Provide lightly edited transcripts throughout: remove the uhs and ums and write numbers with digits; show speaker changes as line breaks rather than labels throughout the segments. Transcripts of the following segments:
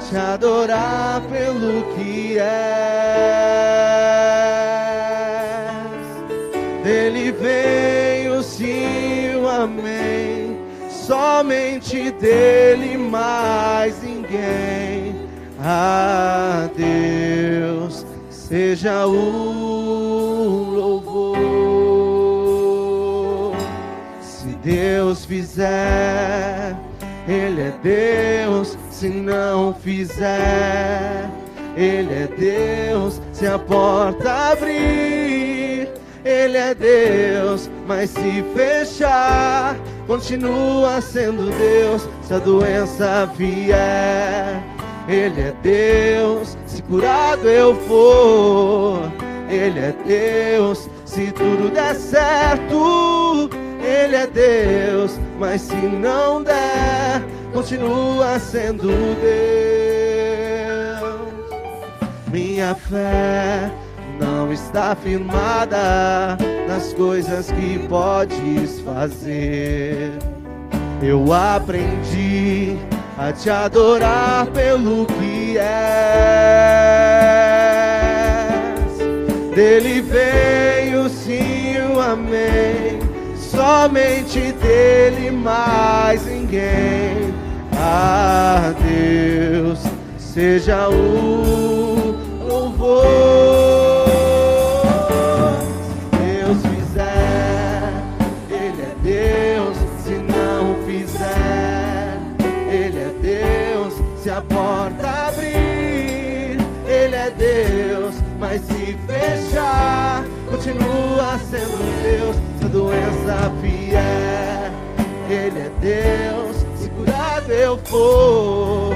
te adorar pelo que és. Dele veio sim o amém, somente dele mais ninguém. A Deus seja o louvor. Se Deus fizer, Ele é Deus. Se não fizer, Ele é Deus. Se a porta abrir, Ele é Deus. Mas se fechar, continua sendo Deus. Se a doença vier, Ele é Deus. Se curado eu for, Ele é Deus. Se tudo der certo, Ele é Deus. Mas se não der, continua sendo Deus. Minha fé não está firmada nas coisas que podes fazer. Eu aprendi a te adorar pelo que és. Dele veio sim o amém, somente dele mais ninguém. A Deus seja o louvor. Se Deus fizer, Ele é Deus. Se não fizer, Ele é Deus. Se a porta abrir, Ele é Deus. Mas se fechar, continua sendo Deus. Se a doença vier, Ele é Deus. Se curado eu for,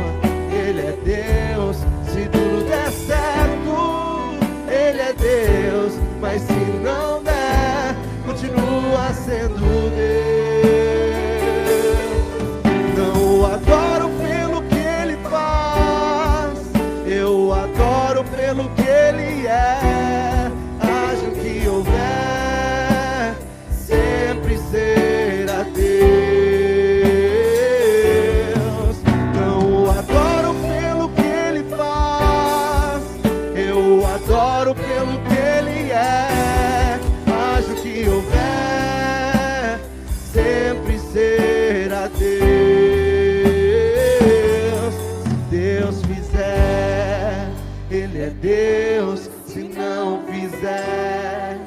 Ele é Deus. Se tudo der certo, Ele é Deus. Mas se não der, continua sendo Deus. Não o adoro pelo que Ele faz, eu adoro pelo que Ele é. Haja o que houver, sempre será Deus. Não o adoro pelo que Ele faz, eu adoro pelo que Ele é. Haja o que houver, sempre será Deus. Se Deus fizer, Ele é Deus. Se não fizer,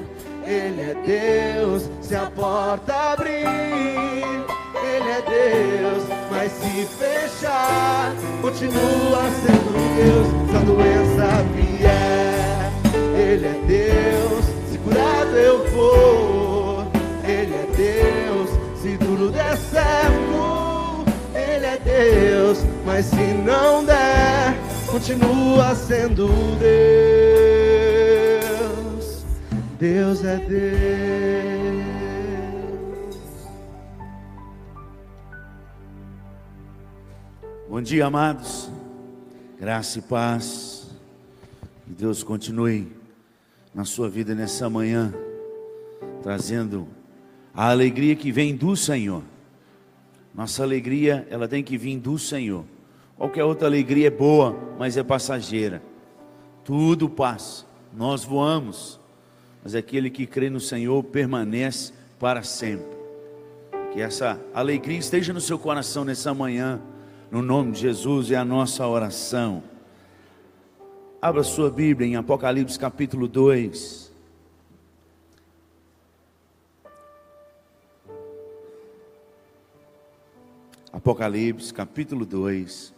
Ele é Deus. Se a porta abrir, Ele é Deus. Mas se fechar, continua sendo Deus. Se a doença vier, Ele é Deus. Se curado eu for, Ele é Deus. Se tudo der certo, Ele é Deus. Mas se não der, continua sendo Deus. Deus é Deus.
Bom dia, amados. Graça e paz. Que Deus continue na sua vida nessa manhã, trazendo a alegria que vem do Senhor. Nossa alegria, ela tem que vir do Senhor. Qualquer outra alegria é boa, mas é passageira. Tudo passa, nós voamos, mas aquele que crê no Senhor permanece para sempre. Que essa alegria esteja no seu coração nessa manhã, no nome de Jesus, é a nossa oração. Abra sua Bíblia em Apocalipse capítulo 2. Apocalipse capítulo 2.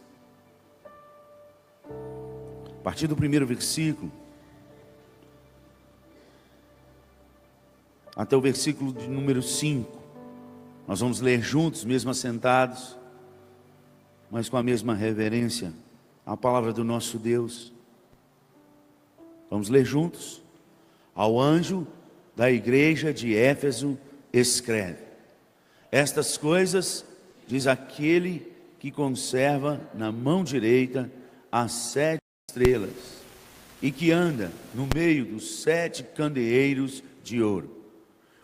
A partir do primeiro versículo até o versículo de número 5. Nós vamos ler juntos, mesmo assentados, mas com a mesma reverência, a palavra do nosso Deus. Vamos ler juntos. Ao anjo da igreja de Éfeso escreve: estas coisas diz aquele que conserva na mão direita as 7 estrelas e que anda no meio dos 7 candeeiros de ouro.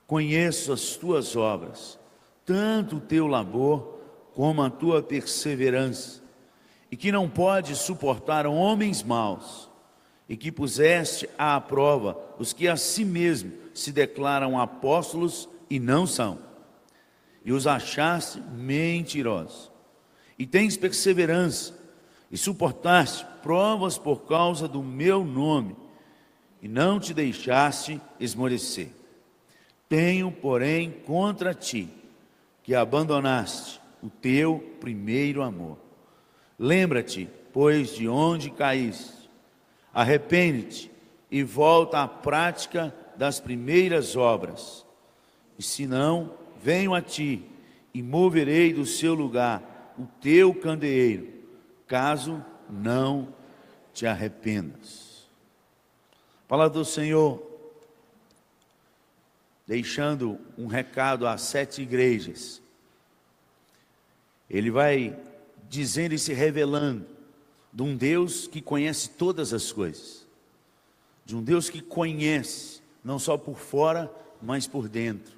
Conheço as tuas obras, tanto o teu labor como a tua perseverança, e que não pode suportar homens maus, e que puseste à prova os que a si mesmo se declaram apóstolos e não são, e os achaste mentirosos, e tens perseverança, e suportaste provas por causa do meu nome, e não te deixaste esmorecer. Tenho, porém, contra ti, que abandonaste o teu primeiro amor. Lembra-te, pois, de onde caíste, arrepende-te e volta à prática das primeiras obras. E se não, venho a ti e moverei do seu lugar o teu candeeiro, caso não te arrependas. Palavra do Senhor, deixando um recado às 7 igrejas. Ele vai dizendo e se revelando de um Deus que conhece todas as coisas, de um Deus que conhece não só por fora, mas por dentro,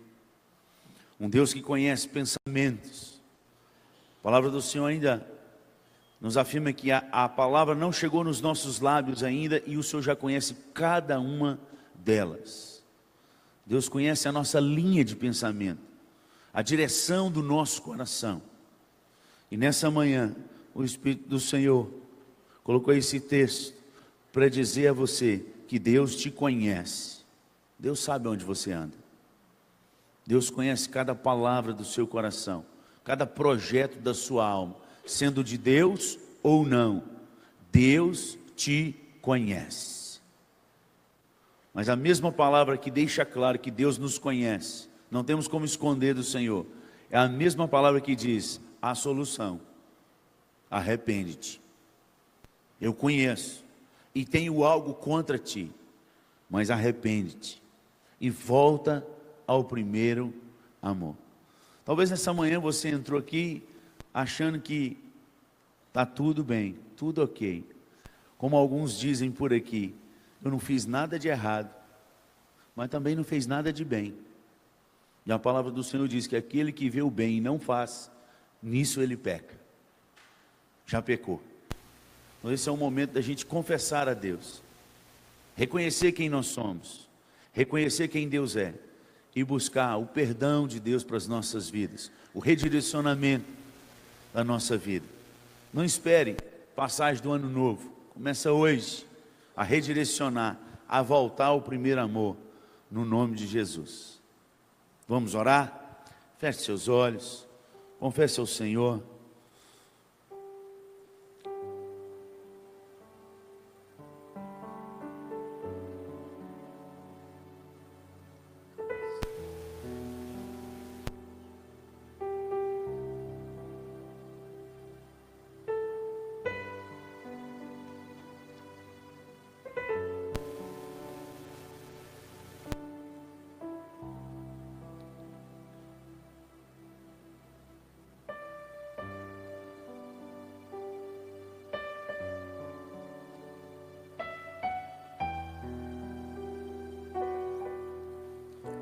um Deus que conhece pensamentos. A palavra do Senhor ainda nos afirma que a palavra não chegou nos nossos lábios ainda, e o Senhor já conhece cada uma delas. Deus conhece a nossa linha de pensamento, a direção do nosso coração. E nessa manhã, o Espírito do Senhor colocou esse texto para dizer a você que Deus te conhece. Deus sabe onde você anda. Deus conhece cada palavra do seu coração, cada projeto da sua alma, sendo de Deus ou não. Deus te conhece. Mas a mesma palavra que deixa claro que Deus nos conhece, não temos como esconder do Senhor, é a mesma palavra que diz: a solução, arrepende-te. Eu conheço e tenho algo contra ti, mas arrepende-te e volta ao primeiro amor. Talvez nessa manhã você entrou aqui achando que está tudo bem, tudo ok. Como alguns dizem por aqui, eu não fiz nada de errado, mas também não fez nada de bem. E a palavra do Senhor diz que aquele que vê o bem e não faz, nisso ele peca, já pecou. Então esse é o momento da gente confessar a Deus, reconhecer quem nós somos, reconhecer quem Deus é, e buscar o perdão de Deus para as nossas vidas, o redirecionamento da nossa vida. Não espere passagem do ano novo, começa hoje a redirecionar, a voltar ao primeiro amor, no nome de Jesus. Vamos orar? Feche seus olhos, confesse ao Senhor.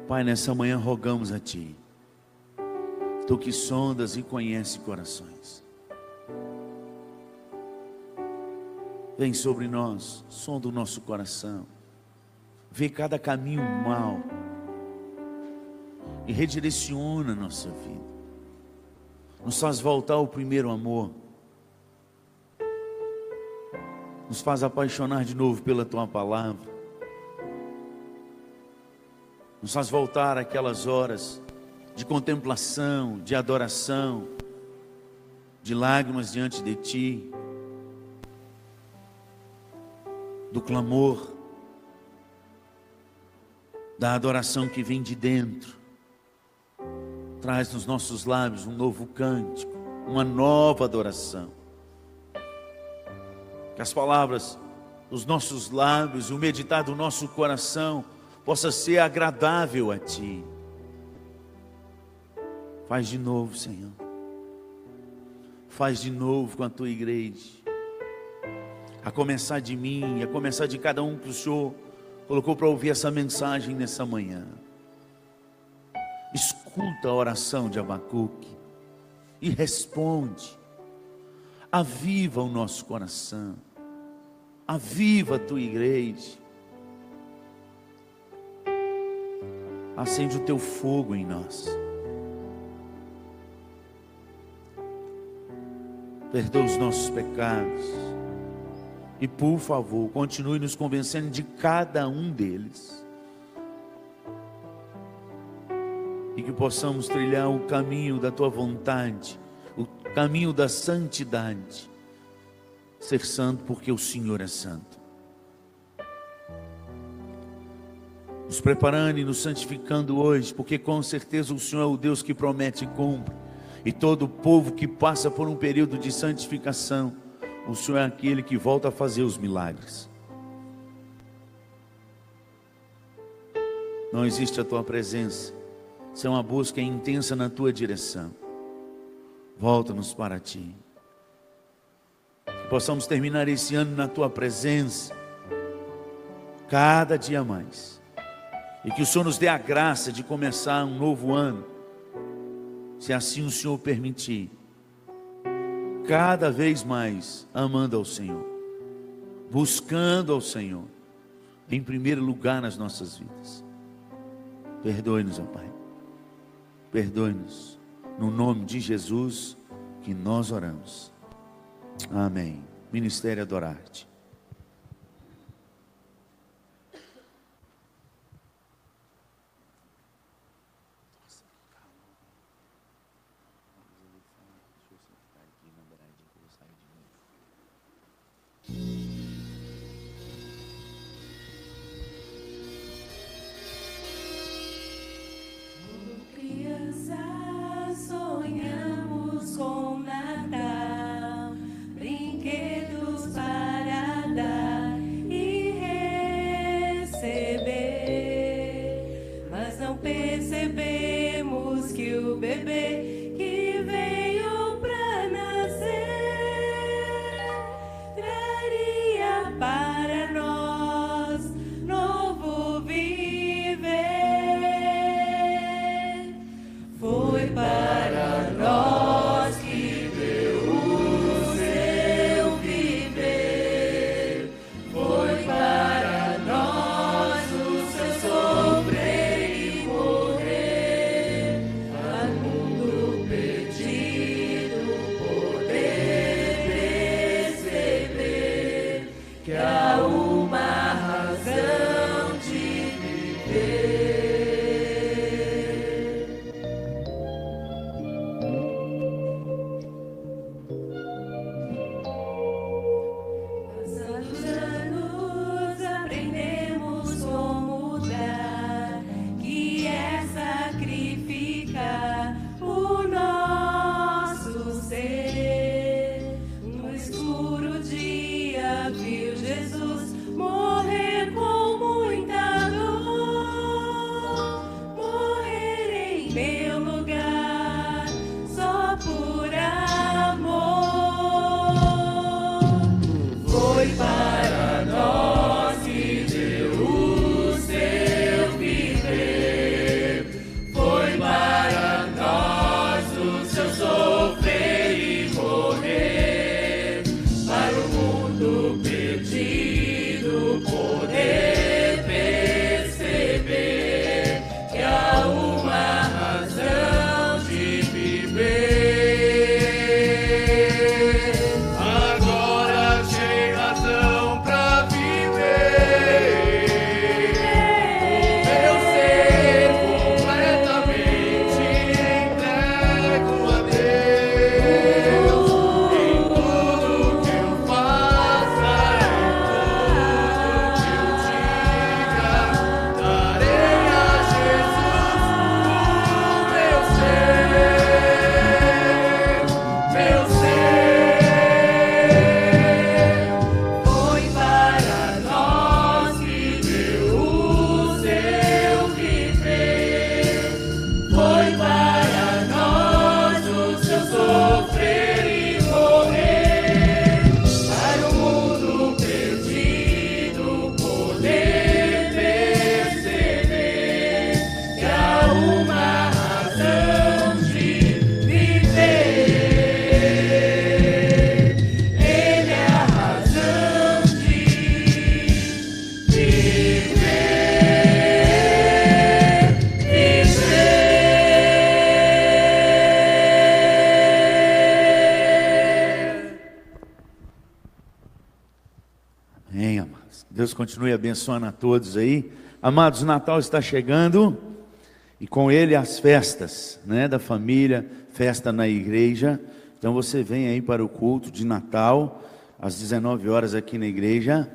Pai, nessa manhã rogamos a Ti, Tu que sondas e conheces corações, vem sobre nós, sonda o nosso coração, vê cada caminho mau e redireciona a nossa vida, nos faz voltar ao primeiro amor, nos faz apaixonar de novo pela Tua palavra, nos faz voltar àquelas horas de contemplação, de adoração, de lágrimas diante de Ti, do clamor, da adoração que vem de dentro. Traz nos nossos lábios um novo cântico, uma nova adoração. Que as palavras dos nossos lábios e o meditar do nosso coração possa ser agradável a Ti. Faz de novo, Senhor. Faz de novo com a Tua igreja. A começar de mim, a começar de cada um que o Senhor colocou para ouvir essa mensagem nessa manhã. Escuta a oração de Abacuque e responde. Aviva o nosso coração, aviva a tua igreja, acende o teu fogo em nós. Perdoa os nossos pecados e, por favor, continue nos convencendo de cada um deles, e que possamos trilhar o caminho da tua vontade, o caminho da santidade, ser santo porque o Senhor é santo, nos preparando e nos santificando hoje, porque com certeza o Senhor é o Deus que promete e cumpre. E todo o povo que passa por um período de santificação, o Senhor é aquele que volta a fazer os milagres. Não existe a tua presença sem uma busca intensa na tua direção. Volta-nos para ti, que possamos terminar esse ano na tua presença, cada dia mais, e que o Senhor nos dê a graça de começar um novo ano, se assim o Senhor permitir, cada vez mais amando ao Senhor, buscando ao Senhor em primeiro lugar nas nossas vidas. Perdoe-nos, ó Pai, perdoe-nos, no nome de Jesus que nós oramos, amém. Ministério Adorar-te.
Sonhamos com Natal, brinquedos para dar e receber, mas não percebemos que o bebê que veio para nascer traria para nós novo viver. Foi para nós que deu o seu viver, foi para nós o seu sofrer e morrer, a mundo perdido poder perceber que há uma razão de viver. Aprendemos como dar, que é sacrificar o nosso ser. No escuro dia viu Jesus morrer com muita dor, morrer em meu lugar, só por amor. Foi para nós que deu o seu viver, foi para nós o seu sofrer e morrer, para o mundo perdido poder perceber que há uma razão de viver. Agora tem razão pra viver. O meu ser completamente entrego a Deus. Em tudo que eu faça, em tudo que eu
Deus continue abençoando a todos aí. Amados, o Natal está chegando e com ele as festas, né, da família, festa na igreja. Então você vem aí para o culto de Natal, às 19 horas aqui na igreja,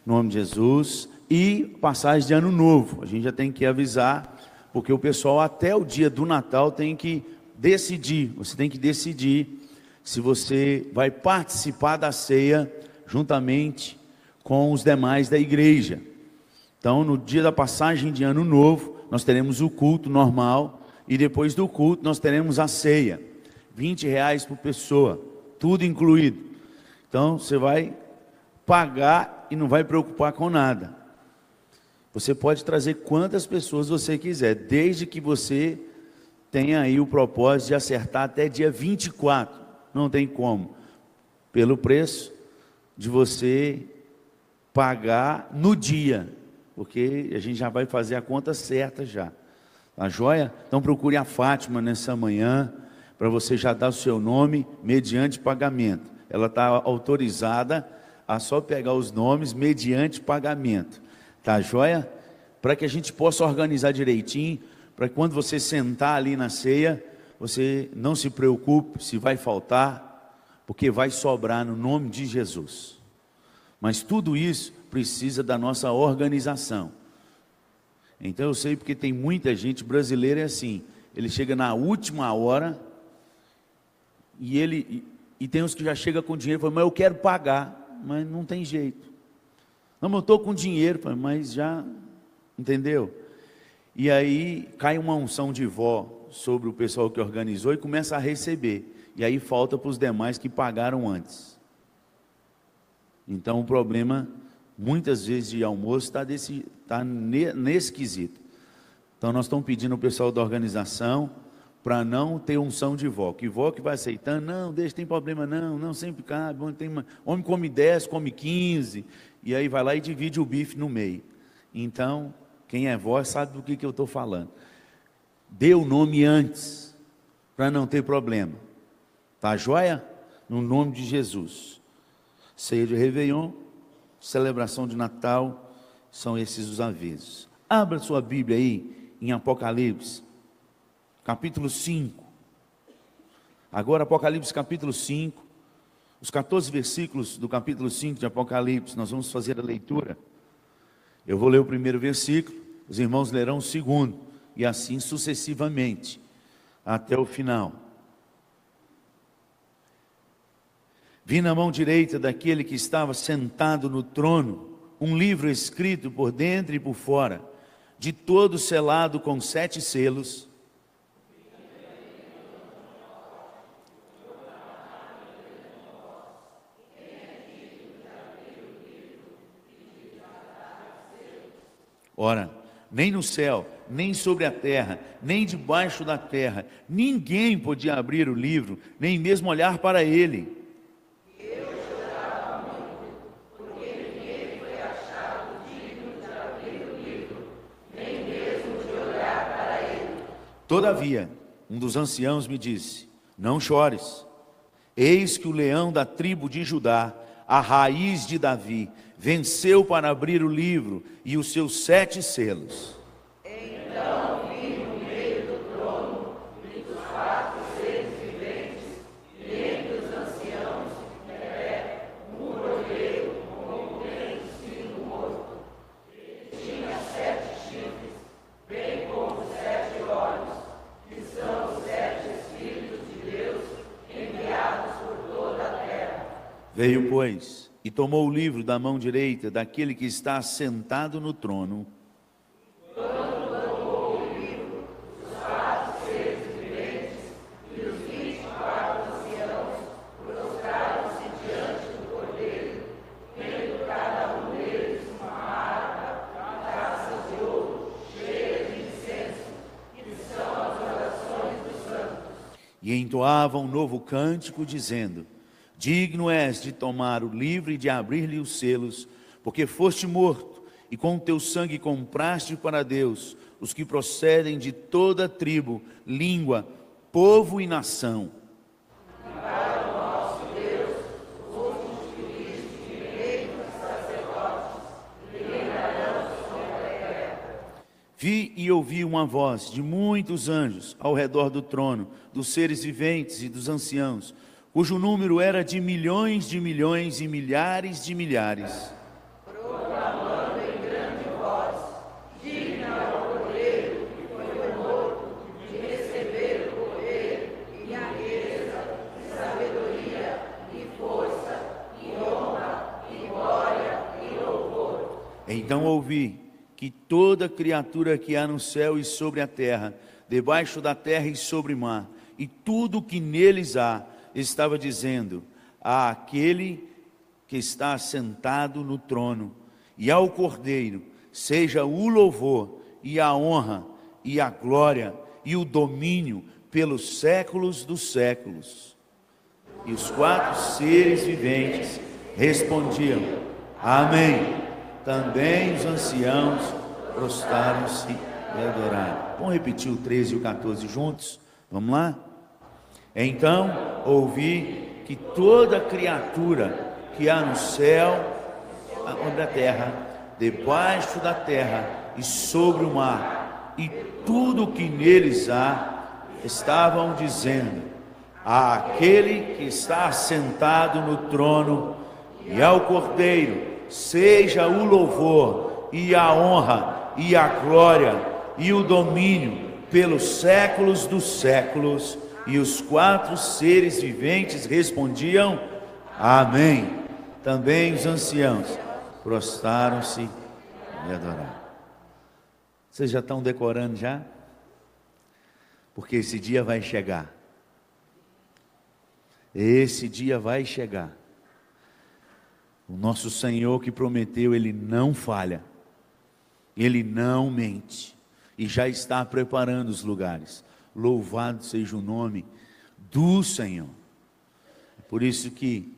em nome de Jesus. E passagem de Ano Novo, a gente já tem que avisar, porque o pessoal até o dia do Natal tem que decidir, você tem que decidir se você vai participar da ceia juntamente com os demais da igreja. Então, no dia da passagem de Ano Novo, nós teremos o culto normal, e depois do culto nós teremos a ceia, R$20 por pessoa, tudo incluído. Então, você vai pagar e não vai preocupar com nada. Você pode trazer quantas pessoas você quiser, desde que você tenha aí o propósito de acertar até dia 24, não tem como, pelo preço de você pagar no dia, porque a gente já vai fazer a conta certa já, tá joia? Então procure a Fátima nessa manhã, para você já dar o seu nome mediante pagamento. Ela está autorizada a só pegar os nomes mediante pagamento, tá joia? Para que a gente possa organizar direitinho, para que quando você sentar ali na ceia, você não se preocupe se vai faltar, porque vai sobrar no nome de Jesus. Mas tudo isso precisa da nossa organização. Então eu sei, porque tem muita gente brasileira, é assim, ele chega na última hora, e tem uns que já chegam com dinheiro, falam, mas eu quero pagar, mas não tem jeito. Não, mas eu estou com dinheiro, mas já, entendeu? E aí cai uma unção de vó sobre o pessoal que organizou e começa a receber, e aí falta para os demais que pagaram antes. Então o problema, muitas vezes de almoço, está nesse quesito. Então nós estamos pedindo ao pessoal da organização para não ter unção de vó, que vó que vai aceitando, não, deixa, tem problema não sempre cabe, homem come 10, come 15, e aí vai lá e divide o bife no meio. Então, quem é vó sabe do que eu estou falando. Dê o nome antes, para não ter problema, tá joia? No nome de Jesus. Ceia de Réveillon, celebração de Natal, são esses os avisos. Abra sua Bíblia aí, em Apocalipse, capítulo 5. Agora Apocalipse capítulo 5, os 14 versículos do capítulo 5 de Apocalipse, nós vamos fazer a leitura. Eu vou ler o primeiro versículo, os irmãos lerão o segundo, e assim sucessivamente, até o final. Vi na mão direita daquele que estava sentado no trono, um livro escrito por dentro e por fora, de todo selado com 7 selos. Ora, nem no céu, nem sobre a terra, nem debaixo da terra, ninguém podia abrir o livro, nem mesmo olhar para ele. Eu chorava muito, porque ninguém foi achado digno de abrir o livro, nem mesmo de olhar para ele. Todavia, um dos anciãos me disse, não chores, eis que o leão da tribo de Judá, a raiz de Davi, venceu para abrir o livro e os seus 7 selos. Então vi no meio do trono e dos 4 seres viventes, e entre os anciãos, em pé, um cordeiro como bem sido morto. Tinha 7 chifres, bem como 7 olhos, que são os 7 Espíritos de Deus enviados por toda a terra. Veio, pois, e tomou o livro da mão direita daquele que está sentado no trono. Quando tomou o livro, os 4 seres viventes e os 24 anciãos prostraram-se diante do Cordeiro, tendo cada um deles uma harpa e taças de ouro, cheias de incenso, que são as orações dos santos. E entoavam um novo cântico, dizendo, digno és de tomar o livro e de abrir-lhe os selos, porque foste morto, e com o teu sangue compraste para Deus os que procedem de toda tribo, língua, povo e nação. E para o nosso Deus, fomos juízes de reis e sacerdotes, Vi e ouvi uma voz de muitos anjos ao redor do trono, dos seres viventes e dos anciãos, cujo número era de milhões e milhares de milhares.
Proclamando em grande voz: digno é o Cordeiro que foi morto de receber o poder e a riqueza, e sabedoria, e força, e honra, e glória, e louvor.
Então ouvi que toda criatura que há no céu e sobre a terra, debaixo da terra e sobre o mar, e tudo que neles há, estava dizendo: àquele que está assentado no trono e ao Cordeiro seja o louvor e a honra e a glória e o domínio pelos séculos dos séculos. E os 4 seres viventes respondiam: amém. Também os anciãos prostraram-se e adoraram. Vamos repetir o 13 e o 14 juntos? Vamos lá? Então ouvi que toda criatura que há no céu, sobre a terra, debaixo da terra e sobre o mar, e tudo que neles há, estavam dizendo: àquele que está assentado no trono e ao Cordeiro seja o louvor e a honra e a glória e o domínio pelos séculos dos séculos. E os 4 seres viventes respondiam: amém. Também os anciãos prostraram-se e adoraram. Vocês já estão decorando já? Porque esse dia vai chegar. Esse dia vai chegar. O nosso Senhor que prometeu, Ele não falha, Ele não mente, e já está preparando os lugares. Louvado seja o nome do Senhor. Por isso que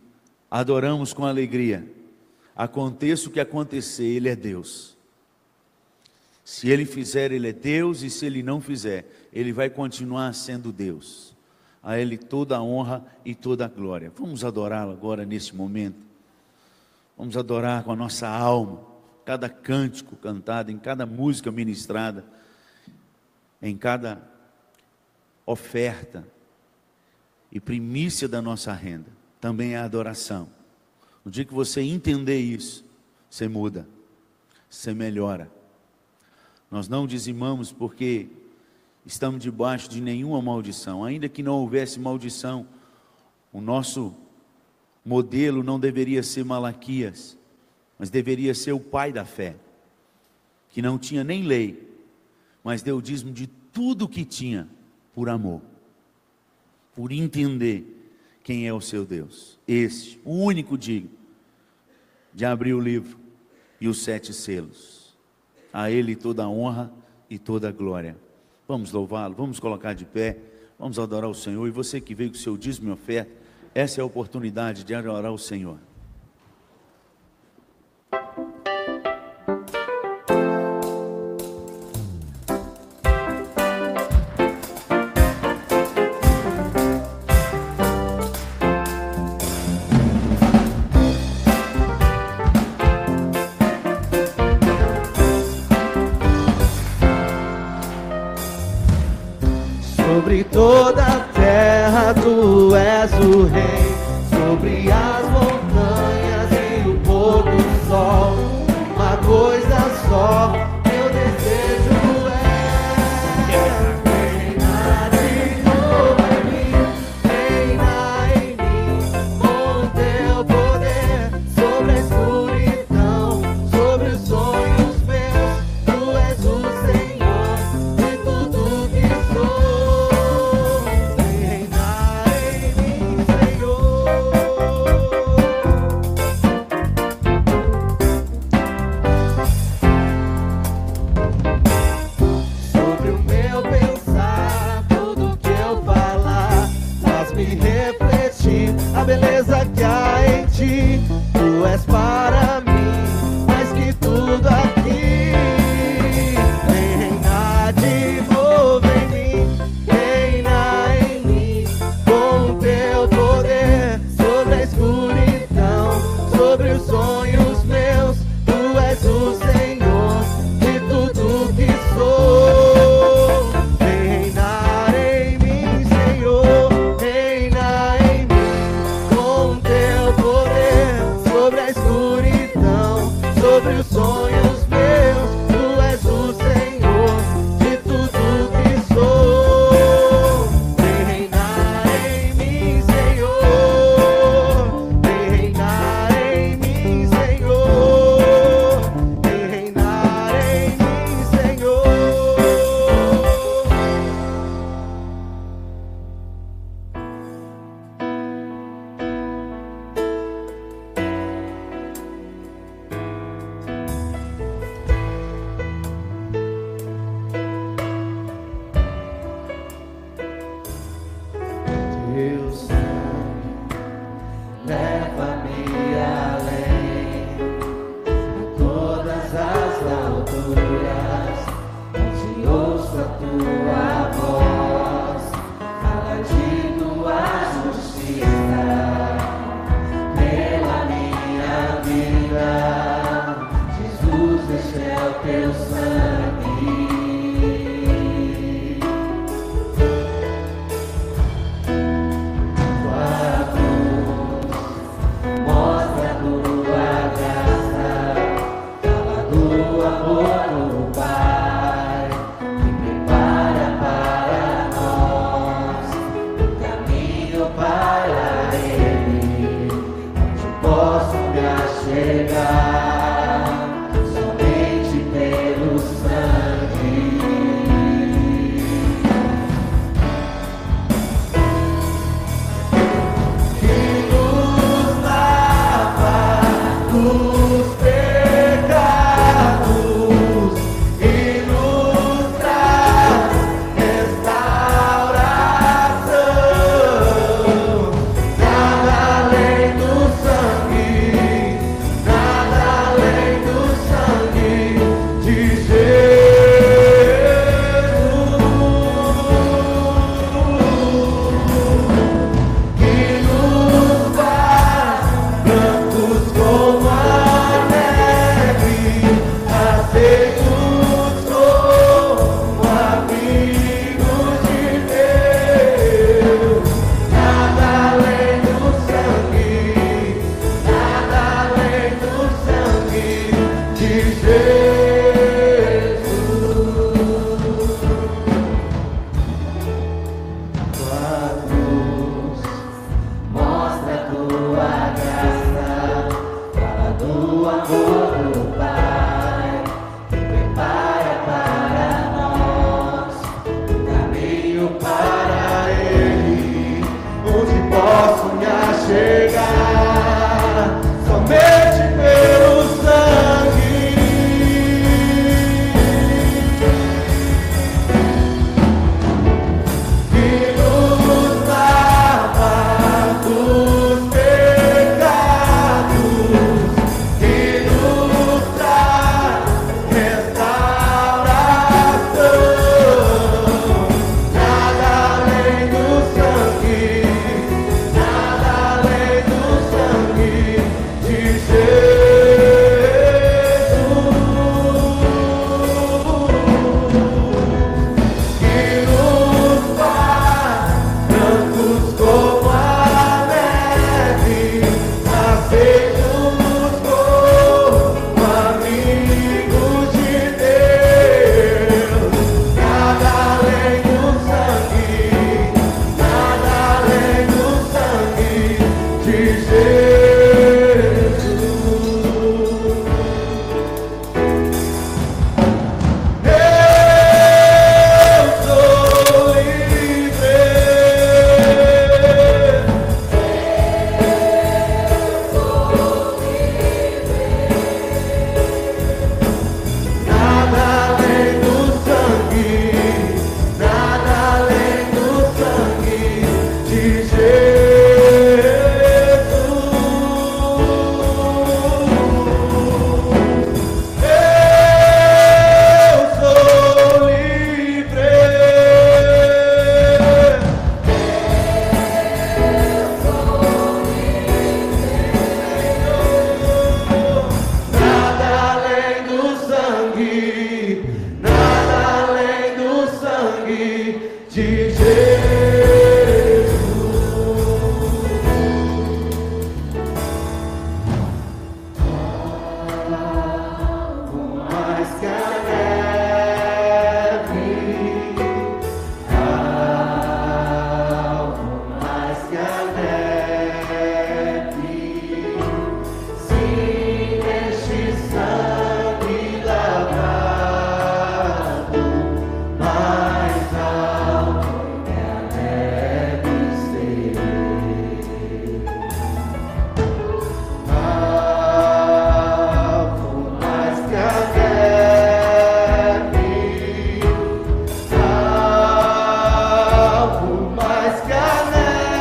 adoramos com alegria. Aconteça o que acontecer, Ele é Deus. Se Ele fizer, Ele é Deus, e se Ele não fizer, Ele vai continuar sendo Deus. A Ele toda a honra e toda a glória. Vamos adorá-lo agora nesse momento. Vamos adorar com a nossa alma, cada cântico cantado, em cada música ministrada, em cada oferta e primícia da nossa renda, também é adoração. No dia que você entender isso, você muda, você melhora. Nós não dizimamos porque estamos debaixo de nenhuma maldição. Ainda que não houvesse maldição, o nosso modelo não deveria ser Malaquias, mas deveria ser o pai da fé, que não tinha nem lei, mas deu o dízimo de tudo que tinha, por amor, por entender quem é o seu Deus. Esse, o único digno de abrir o livro e os 7 selos. A Ele toda a honra e toda a glória. Vamos louvá-lo, vamos colocar de pé, vamos adorar o Senhor. E você que veio com o seu dízimo e oferta, essa é a oportunidade de adorar o Senhor.
Sobre toda a terra tu és o rei, sobre as montanhas e o pôr do sol. Uma coisa só meu desejo é reinar de novo em mim, reinar em mim com teu poder. Sobre a escuridão, sobre os sonhos meus, tu és o Senhor de tudo que sou. A beleza que há em ti, tu és para mim mais que tudo aqui. Vem reinar de novo em mim, reinar em mim com teu poder. Sobre a escuridão, sobre os sonhos meus, tu és o Senhor de tudo que sou. do amor do Pai, que prepara para nós um caminho para Ele, onde posso me achegar somente pelo sangue que nos lava dos pecados, que nos traz restauração. Nada além do sangue, nada além do sangue de Jesus. Que nos faz brancos como a neve, aceitos como amigos de Deus. Nada além do sangue, nada além do sangue de Jesus. Eu sou livre. Nada além do sangue, nada além do sangue de Jesus. Eu sou livre. Nada além do sangue, nada além do sangue de Jesus. Algo mais que a neve, algo mais que a neve. Sim, este sangue lavado, mais alto que a neve ser. Algo mais que a neve, algo mais que a neve.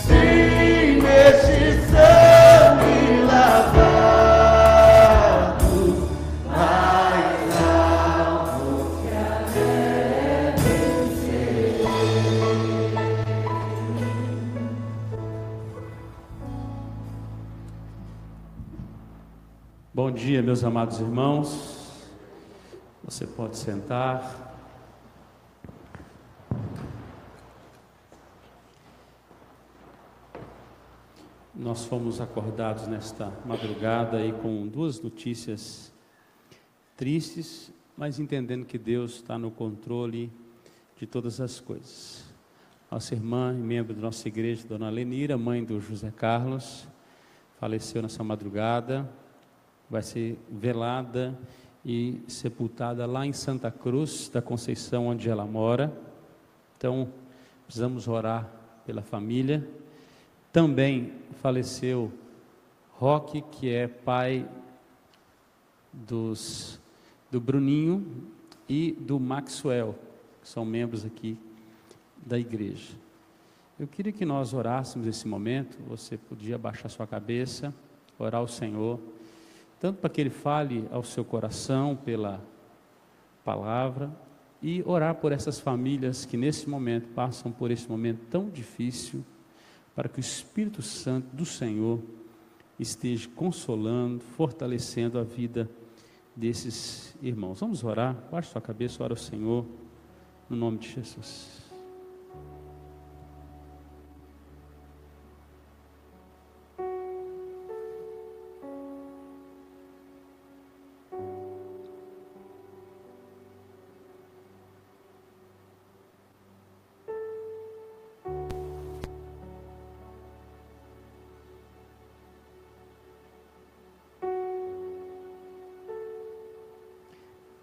Sim, este sangue lavado, mais alto que a neve ser.
Bom dia, meus amados irmãos. Você pode sentar. Nós fomos acordados nesta madrugada aí com duas notícias tristes, mas entendendo que Deus está no controle de todas as coisas. Nossa irmã e membro da nossa igreja, Dona Lenira, mãe do José Carlos, faleceu nessa madrugada. Vai ser velada e sepultada lá em Santa Cruz da Conceição, onde ela mora. Então, precisamos orar pela família. Também faleceu Roque, que é pai do Bruninho e do Maxwell, que são membros aqui da igreja. Eu queria que nós orássemos nesse momento. Você podia baixar sua cabeça, orar ao Senhor, tanto para que Ele fale ao seu coração pela palavra, e orar por essas famílias que nesse momento passam por esse momento tão difícil, para que o Espírito Santo do Senhor esteja consolando, fortalecendo a vida desses irmãos. Vamos orar? Baixe sua cabeça, ora ao Senhor, no nome de Jesus.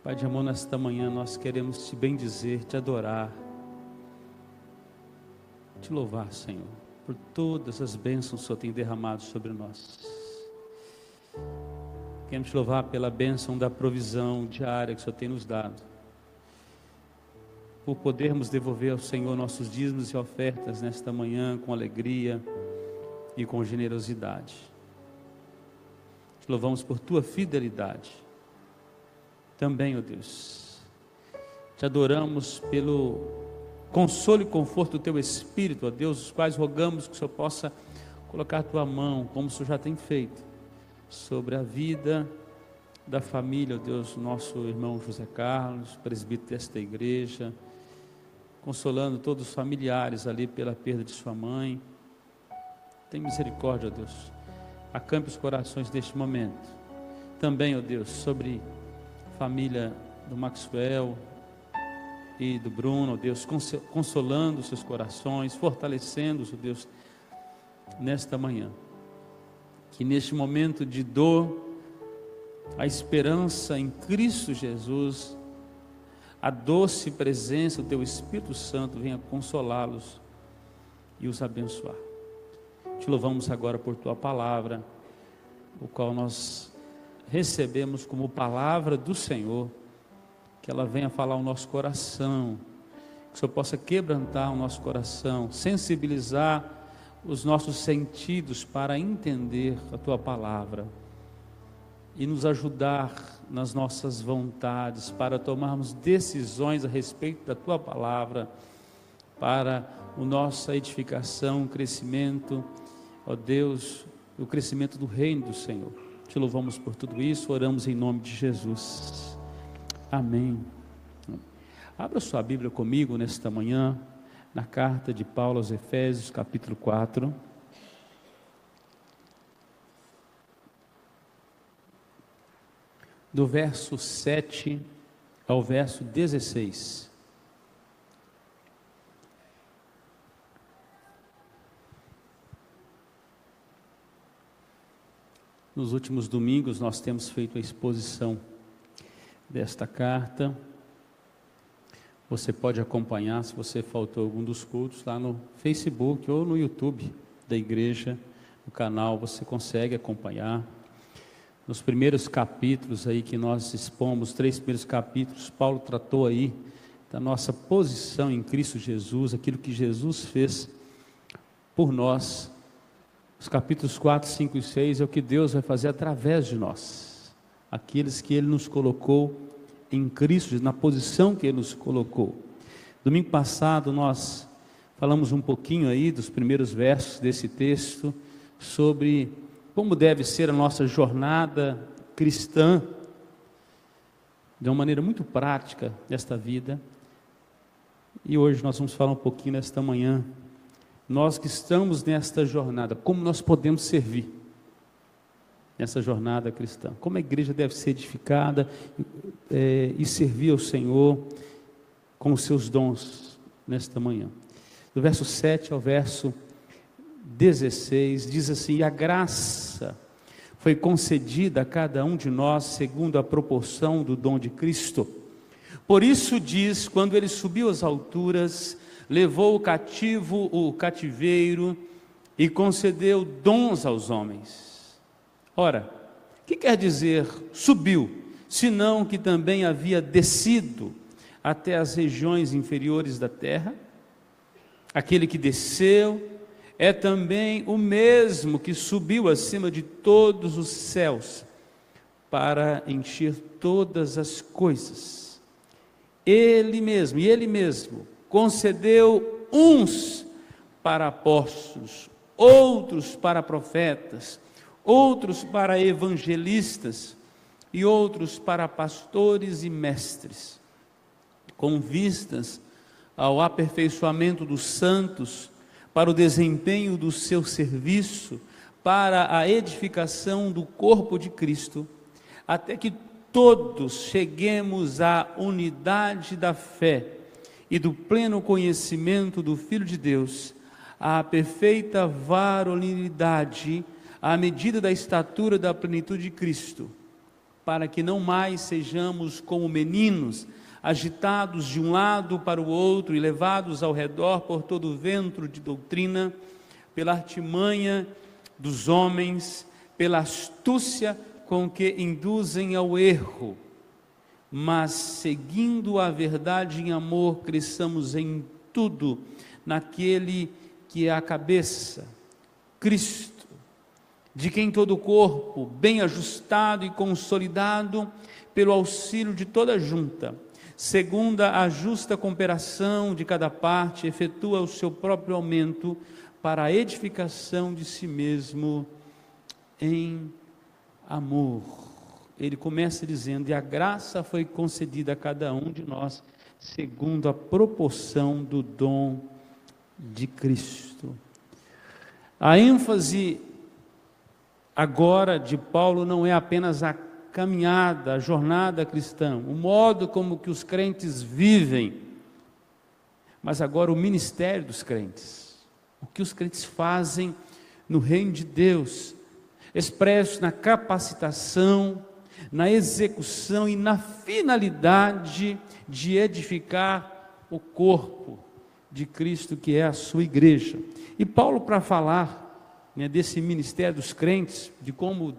Pai de amor, nesta manhã nós queremos te bendizer, te adorar, te louvar, Senhor, por todas as bênçãos que o Senhor tem derramado sobre nós. Queremos te louvar pela bênção da provisão diária que o Senhor tem nos dado, por podermos devolver ao Senhor nossos dízimos e ofertas nesta manhã com alegria e com generosidade. Te louvamos por tua fidelidade. Também, ó Deus, te adoramos pelo consolo e conforto do teu Espírito, ó Deus, os quais rogamos que o Senhor possa colocar a tua mão, como o Senhor já tem feito, sobre a vida da família, ó Deus, nosso irmão José Carlos, presbítero desta igreja, consolando todos os familiares ali pela perda de sua mãe. Tem misericórdia, ó Deus, acampe os corações neste momento. Também, ó Deus, sobre a família do Maxwell e do Bruno, ó Deus, consolando os seus corações, fortalecendo-os, ó Deus, nesta manhã. Que neste momento de dor, a esperança em Cristo Jesus, a doce presença do teu Espírito Santo venha consolá-los e os abençoar. Te louvamos agora por tua palavra, o qual nós recebemos como palavra do Senhor, que ela venha falar ao nosso coração, que o Senhor possa quebrantar o nosso coração, sensibilizar os nossos sentidos para entender a tua palavra e nos ajudar nas nossas vontades para tomarmos decisões a respeito da tua palavra, para a nossa edificação, crescimento, ó Deus, o crescimento do reino do Senhor. Te louvamos por tudo isso, oramos em nome de Jesus. Amém. Abra sua Bíblia comigo nesta manhã, na carta de Paulo aos Efésios, capítulo 4. Do verso 7 ao verso 16. Nos últimos domingos nós temos feito a exposição desta carta. Você pode acompanhar, se você faltou algum dos cultos, lá no Facebook ou no YouTube da igreja, no canal, você consegue acompanhar. Nos primeiros capítulos aí que nós expomos, 3 primeiros capítulos, Paulo tratou aí da nossa posição em Cristo Jesus, aquilo que Jesus fez por nós. Os capítulos 4, 5 e 6 é o que Deus vai fazer através de nós, aqueles que Ele nos colocou em Cristo, na posição que Ele nos colocou. Domingo passado nós falamos um pouquinho aí dos primeiros versos desse texto, sobre como deve ser a nossa jornada cristã, de uma maneira muito prática desta vida. E hoje nós vamos falar um pouquinho nesta manhã, nós que estamos nesta jornada, como nós podemos servir nessa jornada cristã, como a igreja deve ser edificada e servir ao Senhor com os seus dons nesta manhã. Do verso 7 ao verso 16, diz assim: e a graça foi concedida a cada um de nós segundo a proporção do dom de Cristo. Por isso diz, quando ele subiu às alturas, levou o cativo o cativeiro e concedeu dons aos homens. Ora, o que quer dizer subiu, senão que também havia descido até as regiões inferiores da terra? Aquele que desceu é também o mesmo que subiu acima de todos os céus, para encher todas as coisas. Ele mesmo concedeu uns para apóstolos, outros para profetas, outros para evangelistas e outros para pastores e mestres, com vistas ao aperfeiçoamento dos santos, para o desempenho do seu serviço, para a edificação do corpo de Cristo, até que todos cheguemos à unidade da fé e do pleno conhecimento do Filho de Deus, à perfeita varonilidade, à medida da estatura da plenitude de Cristo, para que não mais sejamos como meninos, agitados de um lado para o outro e levados ao redor por todo o vento de doutrina, pela artimanha dos homens, pela astúcia com que induzem ao erro, mas seguindo a verdade em amor, cresçamos em tudo naquele que é a cabeça, Cristo, de quem todo o corpo, bem ajustado e consolidado pelo auxílio de toda junta, segundo a justa cooperação de cada parte, efetua o seu próprio aumento para a edificação de si mesmo em amor. Ele começa dizendo: e a graça foi concedida a cada um de nós, segundo a proporção do dom de Cristo. A ênfase agora de Paulo não é apenas a caminhada, a jornada cristã, o modo como que os crentes vivem, mas agora o ministério dos crentes, o que os crentes fazem no reino de Deus, expresso na capacitação, na execução e na finalidade de edificar o corpo de Cristo, que é a sua igreja. E Paulo, para falar desse ministério dos crentes, de como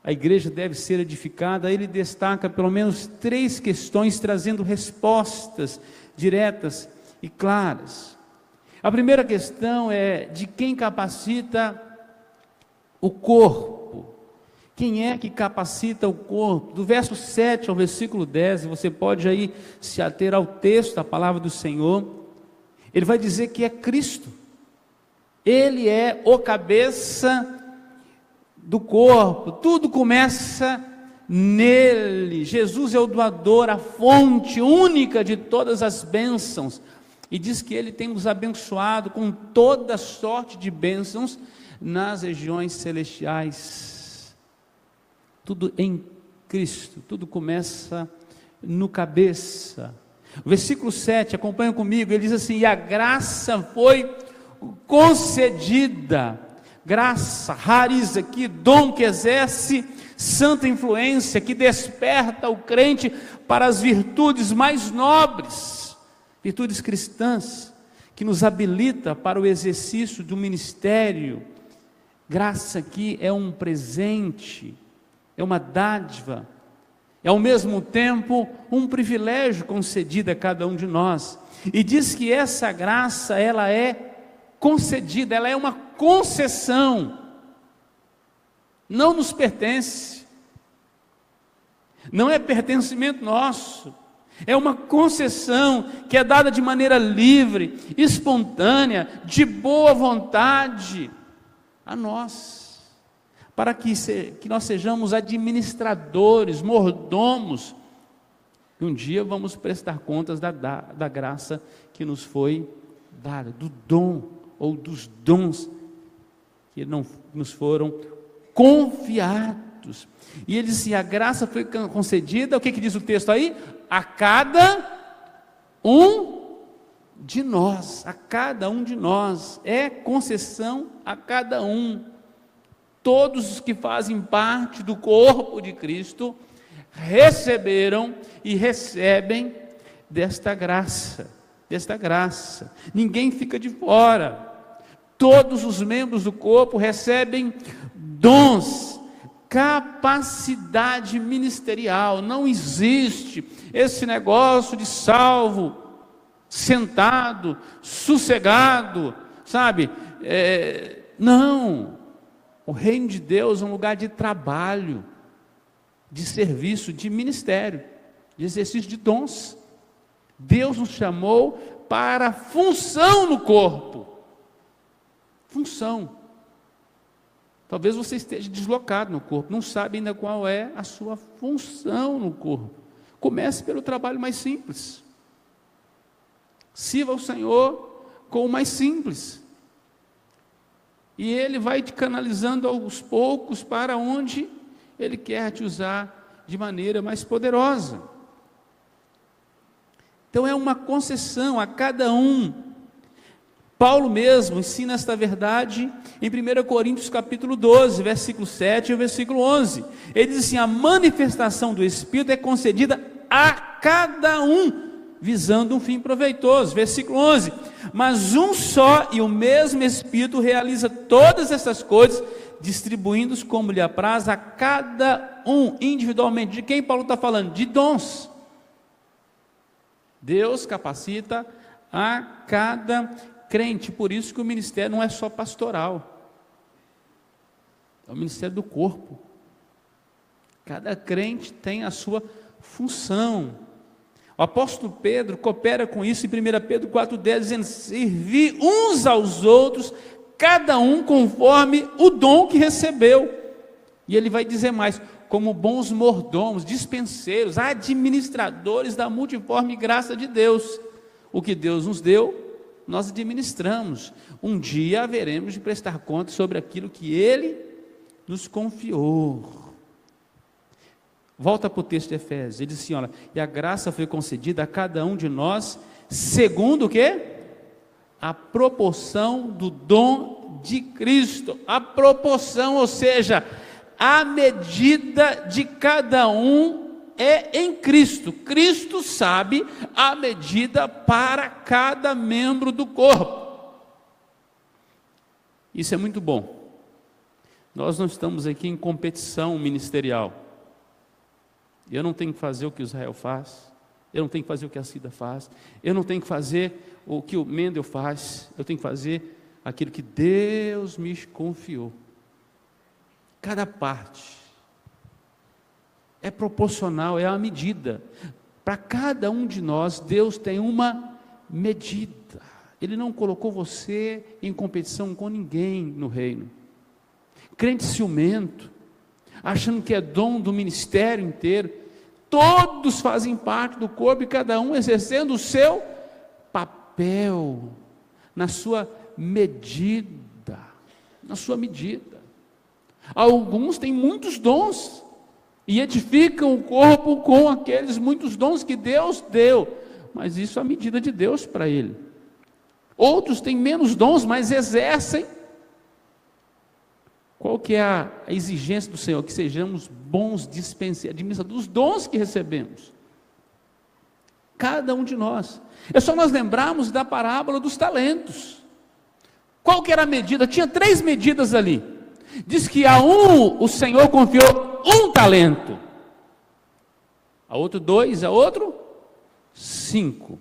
a igreja deve ser edificada, ele destaca pelo menos 3 questões, trazendo respostas diretas e claras. A primeira questão é de quem capacita o corpo. Quem é que capacita o corpo? Do verso 7 ao versículo 10, você pode aí se ater ao texto, a palavra do Senhor. Ele vai dizer que é Cristo. Ele é o cabeça do corpo, tudo começa nele. Jesus é o doador, a fonte única de todas as bênçãos, e diz que ele tem nos abençoado com toda sorte de bênçãos nas regiões celestiais. Tudo em Cristo, tudo começa no cabeça. O versículo 7, acompanha comigo, ele diz assim: e a graça foi concedida. Graça, raiz aqui, dom que exerce santa influência, que desperta o crente para as virtudes mais nobres, virtudes cristãs, que nos habilita para o exercício do ministério. Graça aqui é um presente, é uma dádiva, é ao mesmo tempo um privilégio concedido a cada um de nós. E diz que essa graça, ela é concedida, ela é uma concessão, não nos pertence, não é pertencimento nosso, é uma concessão que é dada de maneira livre, espontânea, de boa vontade a nós, para que nós sejamos administradores, mordomos, e um dia vamos prestar contas da graça que nos foi dada, do dom ou dos dons que não nos foram confiados. E ele disse: a graça foi concedida, o que diz o texto aí? A cada um de nós, a cada um de nós, é concessão a cada um. Todos os que fazem parte do corpo de Cristo receberam e recebem desta graça, ninguém fica de fora. Todos os membros do corpo recebem dons, capacidade ministerial. Não existe esse negócio de salvo, sentado, sossegado, sabe? Não. O reino de Deus é um lugar de trabalho, de serviço, de ministério, de exercício de dons. Deus nos chamou para função no corpo. Função. Talvez você esteja deslocado no corpo, não sabe ainda qual é a sua função no corpo. Comece pelo trabalho mais simples. Sirva ao Senhor com o mais simples. E Ele vai te canalizando aos poucos para onde Ele quer te usar de maneira mais poderosa. Então é uma concessão a cada um, Paulo mesmo ensina esta verdade em 1 Coríntios capítulo 12, versículo 7 e versículo 11. Ele diz assim: a manifestação do Espírito é concedida a cada um, visando um fim proveitoso. Versículo 11: mas um só e o mesmo Espírito realiza todas essas coisas, distribuindo-os como lhe apraz a cada um individualmente. De quem Paulo está falando? De dons. Deus capacita a cada crente. Por isso que o ministério não é só pastoral, é o ministério do corpo. Cada crente tem a sua função. O apóstolo Pedro coopera com isso em 1 Pedro 4,10, dizendo: servi uns aos outros, cada um conforme o dom que recebeu. E ele vai dizer mais: como bons mordomos, dispenseiros, administradores da multiforme graça de Deus. O que Deus nos deu, nós administramos. Um dia haveremos de prestar conta sobre aquilo que Ele nos confiou. Volta para o texto de Efésios. Ele diz assim: olha, e a graça foi concedida a cada um de nós, segundo o quê? A proporção do dom de Cristo. A proporção, ou seja, a medida de cada um é em Cristo. Cristo sabe a medida para cada membro do corpo. Isso é muito bom. Nós não estamos aqui em competição ministerial. Eu não tenho que fazer o que o Israel faz, eu não tenho que fazer o que a Cida faz, eu não tenho que fazer o que o Mendel faz, eu tenho que fazer aquilo que Deus me confiou. Cada parte é proporcional, é a medida. Para cada um de nós, Deus tem uma medida. Ele não colocou você em competição com ninguém no reino. Crente ciumento, achando que é dom do ministério inteiro. Todos fazem parte do corpo e cada um exercendo o seu papel, na sua medida, na sua medida. Alguns têm muitos dons e edificam o corpo com aqueles muitos dons que Deus deu, mas isso é a medida de Deus para ele. Outros têm menos dons, mas exercem. Qual que é a exigência do Senhor? Que sejamos bons administradores dos dons que recebemos. Cada um de nós. É só nós lembrarmos da parábola dos talentos. Qual que era a medida? Tinha 3 medidas ali. Diz que a um o Senhor confiou 1 talento. A outro 2, a outro 5.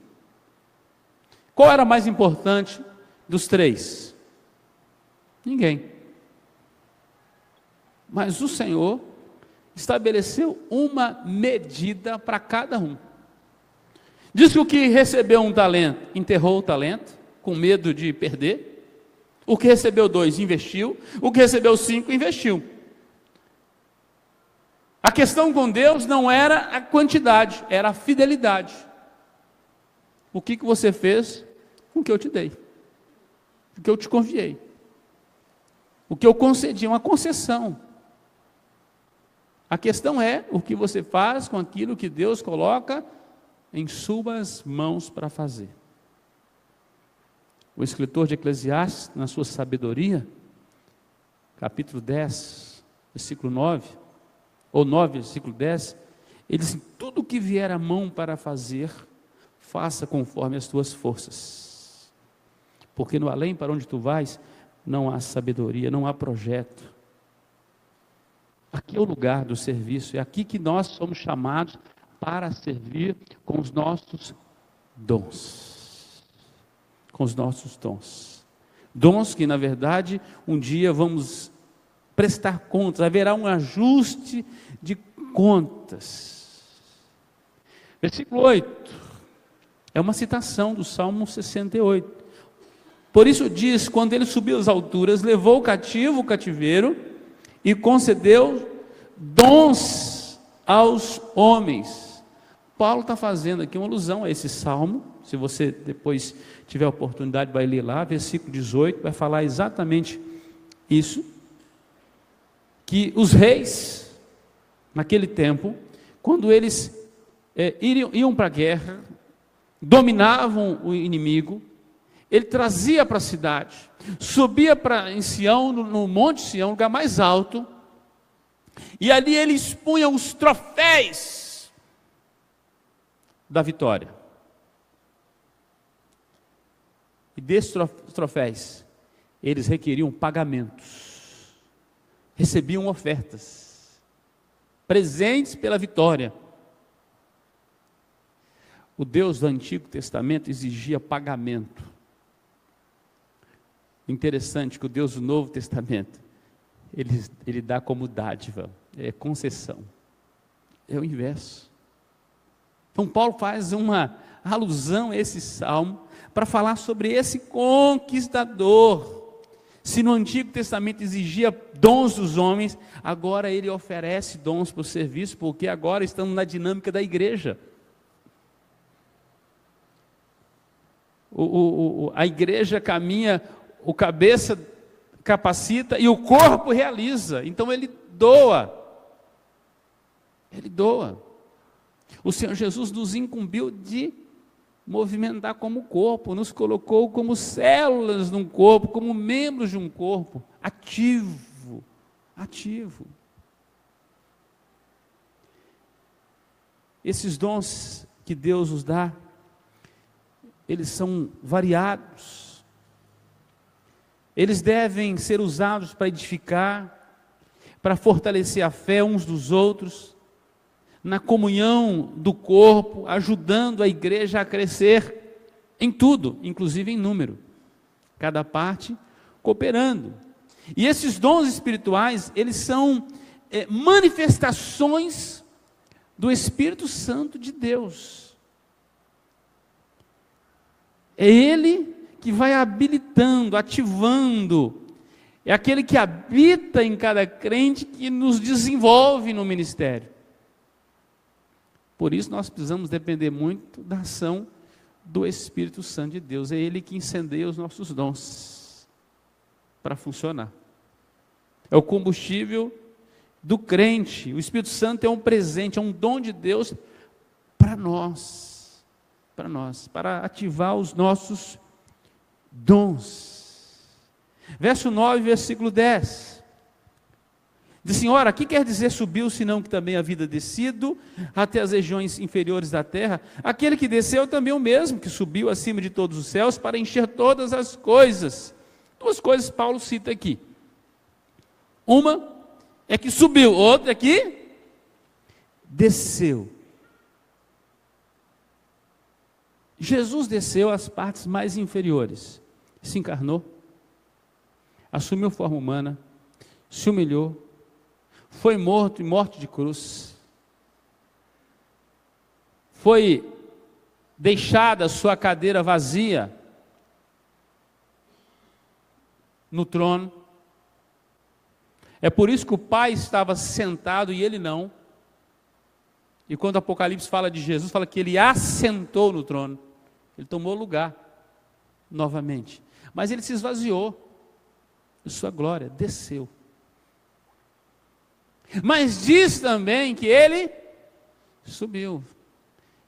Qual era a mais importante dos 3? Ninguém. Mas o Senhor estabeleceu uma medida para cada um. Diz que o que recebeu 1 talento, enterrou o talento, com medo de perder. O que recebeu 2, investiu. O que recebeu 5, investiu. A questão com Deus não era a quantidade, era a fidelidade. O que você fez com o que eu te dei? O que eu te confiei? O que eu concedi, uma concessão. A questão é o que você faz com aquilo que Deus coloca em suas mãos para fazer. O escritor de Eclesiastes, na sua sabedoria, capítulo 10, versículo 9, ou 9, versículo 10, ele diz: tudo que vier à mão para fazer, faça conforme as tuas forças. Porque no além para onde tu vais, não há sabedoria, não há projeto. Aqui é o lugar do serviço, é aqui que nós somos chamados para servir com os nossos dons. Com os nossos dons. Dons que, na verdade, um dia vamos prestar contas, haverá um ajuste de contas. Versículo 8, é uma citação do Salmo 68. Por isso diz: quando ele subiu às alturas, levou o cativo o cativeiro, e concedeu dons aos homens. Paulo está fazendo aqui uma alusão a esse salmo. Se você depois tiver a oportunidade, vai ler lá, versículo 18, vai falar exatamente isso, que os reis, naquele tempo, quando eles iam para a guerra, dominavam o inimigo, ele trazia para a cidade, subia em Sião, no Monte Sião, lugar mais alto, e ali ele expunha os troféus da vitória. E desses troféus, eles requeriam pagamentos, recebiam ofertas, presentes pela vitória. O Deus do Antigo Testamento exigia pagamento. Interessante que o Deus do Novo Testamento, ele dá como dádiva, é concessão. É o inverso. Então Paulo faz uma alusão a esse salmo para falar sobre esse conquistador. Se no Antigo Testamento exigia dons dos homens, agora ele oferece dons para o serviço, porque agora estamos na dinâmica da igreja. A igreja caminha, o cabeça capacita e o corpo realiza. Então ele doa. Ele doa. O Senhor Jesus nos incumbiu de movimentar como corpo, nos colocou como células num corpo, como membros de um corpo, ativo. Esses dons que Deus nos dá, eles são variados. Eles devem ser usados para edificar, para fortalecer a fé uns dos outros, na comunhão do corpo, ajudando a igreja a crescer em tudo, inclusive em número. Cada parte cooperando. E esses dons espirituais, eles são manifestações do Espírito Santo de Deus. É Ele que vai habilitando, ativando. É aquele que habita em cada crente que nos desenvolve no ministério. Por isso nós precisamos depender muito da ação do Espírito Santo de Deus. É Ele que incendeia os nossos dons para funcionar. É o combustível do crente. O Espírito Santo é um presente, é um dom de Deus para nós, para ativar os nossos dons. Verso 9, versículo 10. Diz assim: ora, que quer dizer subiu, senão que também havia descido até as regiões inferiores da terra? Aquele que desceu também é o mesmo, que subiu acima de todos os céus para encher todas as coisas. Duas coisas Paulo cita aqui. Uma é que subiu, outra é que desceu. Jesus desceu às partes mais inferiores, se encarnou, assumiu forma humana, se humilhou, foi morto e morte de cruz, foi deixada a sua cadeira vazia no trono. É por isso que o Pai estava sentado e ele não. E quando o Apocalipse fala de Jesus, fala que ele assentou no trono, ele tomou lugar novamente, mas ele se esvaziou de sua glória, desceu. Mas diz também que ele subiu.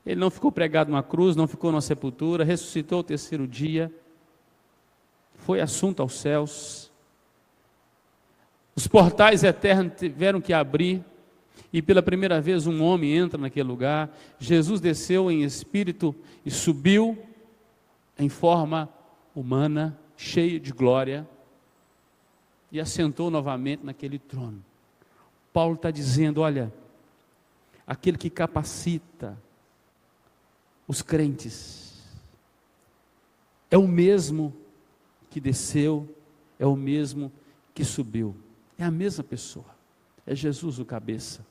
Ele não ficou pregado numa cruz, não ficou numa sepultura, ressuscitou ao terceiro dia, foi assunto aos céus. Os portais eternos tiveram que abrir, e pela primeira vez um homem entra naquele lugar. Jesus desceu em espírito e subiu em forma humana, cheio de glória, e assentou novamente naquele trono. Paulo está dizendo: olha, aquele que capacita os crentes é o mesmo que desceu, é o mesmo que subiu, é a mesma pessoa, é Jesus o cabeça,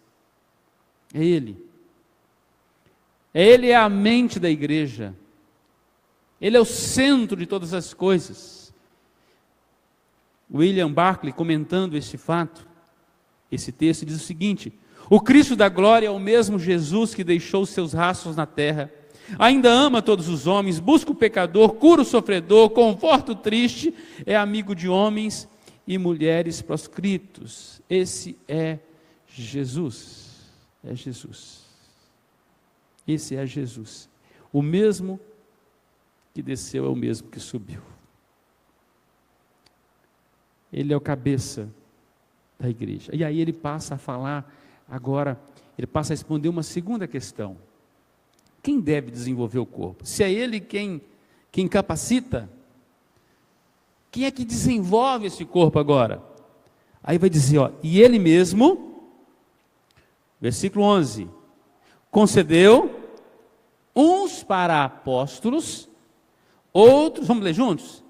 é Ele é a mente da igreja, Ele é o centro de todas as coisas. William Barclay, comentando esse fato, esse texto, diz o seguinte: o Cristo da glória é o mesmo Jesus que deixou os seus rastros na terra, ainda ama todos os homens, busca o pecador, cura o sofredor, conforta o triste, é amigo de homens e mulheres proscritos. Esse é Jesus, é Jesus. Esse é Jesus, o mesmo que desceu é o mesmo que subiu. Ele é o cabeça da igreja. E aí ele passa a falar, agora, ele passa a responder uma segunda questão. Quem deve desenvolver o corpo? Se é ele quem capacita, quem é que desenvolve esse corpo agora? Aí vai dizer, e ele mesmo, versículo 11, concedeu uns para apóstolos, outros, vamos ler juntos?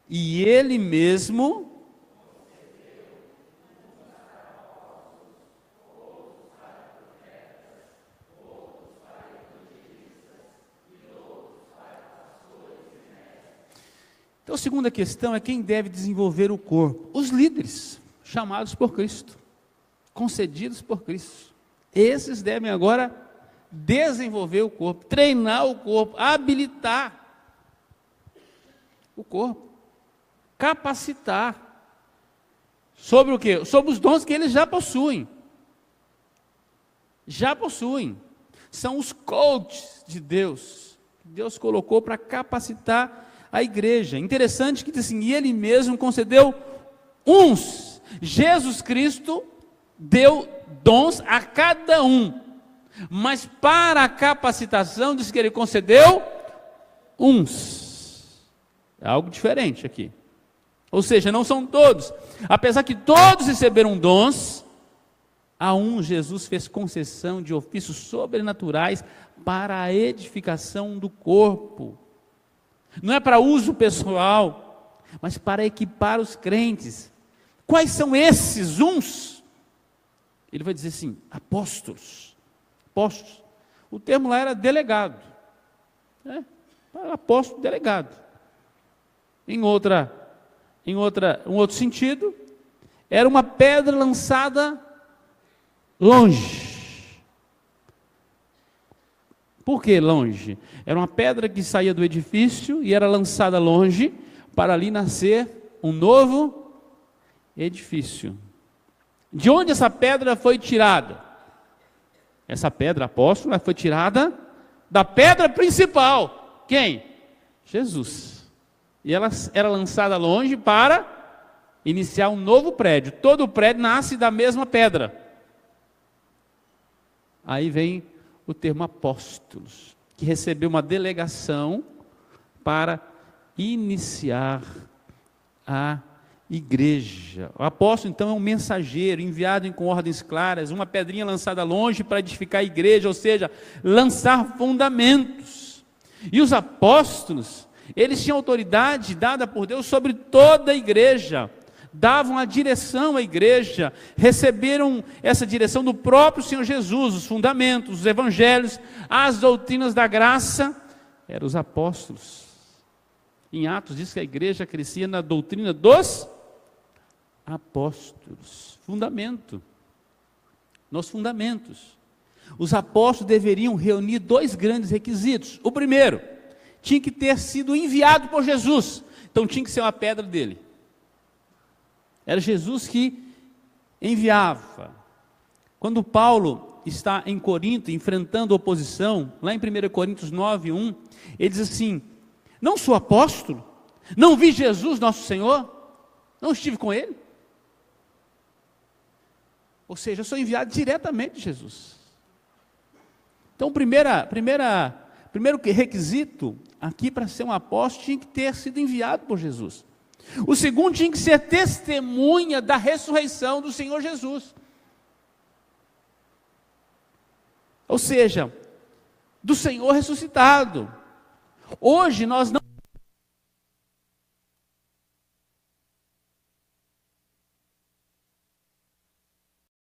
E ele mesmo Então, a segunda questão é quem deve desenvolver o corpo? Os líderes, chamados por Cristo, concedidos por Cristo. Esses devem agora desenvolver o corpo, treinar o corpo, habilitar o corpo, capacitar. Sobre o quê? Sobre os dons que eles já possuem. Já possuem. São os coaches de Deus. Deus colocou para capacitar a igreja. Interessante que diz assim, e ele mesmo concedeu uns. Jesus Cristo deu dons a cada um, mas para a capacitação diz que ele concedeu uns. É algo diferente aqui. Ou seja, não são todos. Apesar que todos receberam dons, a um Jesus fez concessão de ofícios sobrenaturais para a edificação do corpo. Não é para uso pessoal, mas para equipar os crentes. Quais são esses uns? Ele vai dizer assim, apóstolos. Apóstolos. O termo lá era delegado. Apóstolo, delegado. Um outro sentido, era uma pedra lançada longe. Por que longe? Era uma pedra que saía do edifício e era lançada longe, para ali nascer um novo edifício. De onde essa pedra foi tirada? Essa pedra, apóstolo, foi tirada da pedra principal. Quem? Jesus. E ela era lançada longe para iniciar um novo prédio. Todo prédio nasce da mesma pedra. Aí vem o termo apóstolos, que recebeu uma delegação para iniciar a igreja. O apóstolo, então, é um mensageiro, enviado com ordens claras, uma pedrinha lançada longe para edificar a igreja, ou seja, lançar fundamentos. E os apóstolos, eles tinham autoridade dada por Deus sobre toda a igreja, davam a direção à igreja, receberam essa direção do próprio Senhor Jesus, os fundamentos, os evangelhos, as doutrinas da graça, eram os apóstolos. Em Atos diz que a igreja crescia na doutrina dos apóstolos, fundamento, nos fundamentos. Os apóstolos deveriam reunir dois grandes requisitos. O primeiro, tinha que ter sido enviado por Jesus, então tinha que ser uma pedra dele. Era Jesus que enviava. Quando Paulo está em Corinto, enfrentando oposição, lá em 1 Coríntios 9:1, ele diz assim, não sou apóstolo, não vi Jesus nosso Senhor, não estive com Ele. Ou seja, eu sou enviado diretamente de Jesus. Então, primeiro requisito aqui para ser um apóstolo tinha que ter sido enviado por Jesus. O segundo tinha que ser testemunha da ressurreição do Senhor Jesus. Ou seja, do Senhor ressuscitado. Hoje nós não